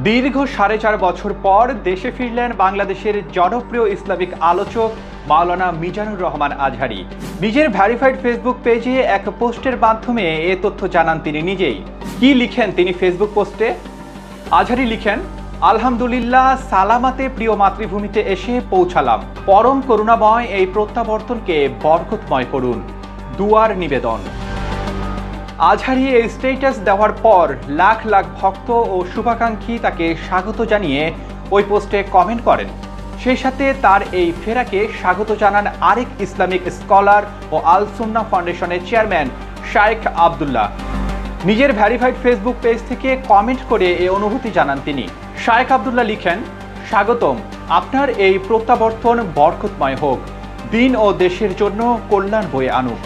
দীর্ঘ 4.5 বছর পর দেশে ফিরলেন বাংলাদেশের জনপ্রিয় ইসলামিক আলোচক মাওলানা মিজানুর রহমান আজহারী। নিজের ভেরিফাইড ফেসবুক পেজে এক পোস্টের মাধ্যমে এ তথ্য জানান তিনি নিজেই। কি লিখেন তিনি ফেসবুক পোস্টে? আজহারী লিখেন, আলহামদুলিল্লাহ, সালামাতে প্রিয় মাতৃভূমিতে এসে পৌঁছালাম। পরম করুণাময় এই প্রত্যাবর্তনকে বরকতময় করুন। দুয়ার নিবেদন। আজহারী এই স্ট্যাটাস দেওয়ার পর লাখ লাখ ভক্ত ও শুভাকাঙ্ক্ষী তাকে স্বাগত জানিয়ে ওই পোস্টে কমেন্ট করেন। সেই সাথে তার এই ফেরাকে স্বাগত জানান আরেক ইসলামিক স্কলার ও আল সুন্নাহ ফাউন্ডেশনের চেয়ারম্যান শায়েখ আব্দুল্লাহ। নিজের ভেরিফাইড ফেসবুক পেজ থেকে কমেন্ট করে এই অনুভূতি জানান তিনি। শায়েখ আব্দুল্লাহ লিখেন, স্বাগতম, আপনার এই প্রত্যাবর্তন বরকতময় হোক, দিন ও দেশের জন্য কল্যাণ বয়ে আনুক।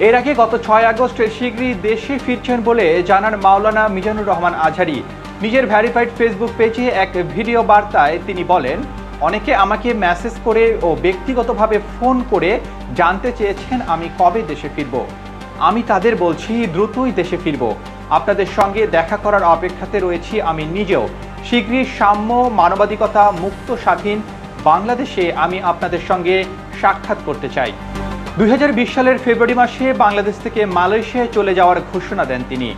এর আগে গত 6 আগস্ট শীঘ্রই দেশে ফিরছেন বলে জানান মাওলানা মিজানুর রহমান আজহারী। নিজের ভেরিফাইড ফেসবুক পেজে এক ভিডিও বার্তায় তিনি বলেন, অনেকে আমাকে মেসেজ করে ও ব্যক্তিগতভাবে ফোন করে জানতে চেয়েছেন আমি কবে দেশে ফিরব। আমি তাদের বলছি দ্রুতই দেশে ফিরব। আপনাদের সঙ্গে দেখা করার অপেক্ষাতে রয়েছি আমি নিজেও। শীঘ্রই সাম্য, মানবাধিকতা, মুক্ত, স্বাধীন বাংলাদেশে আমি আপনাদের সঙ্গে সাক্ষাৎ করতে চাই। 2020 সালের ফেব্রুয়ারি মাসে বাংলাদেশ থেকে মালয়েশিয়ায় চলে যাওয়ার ঘোষণা দেন তিনি।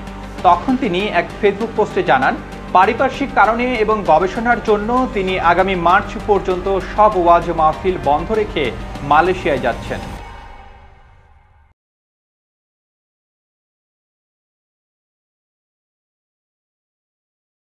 তখন তিনি এক ফেসবুক পোস্টে জানান, পারিপার্শ্বিক কারণে এবং গবেষণার জন্য তিনি আগামী মার্চ পর্যন্ত সব ওয়াজ মাহফিল বন্ধ রেখে মালয়েশিয়ায় যাচ্ছেন।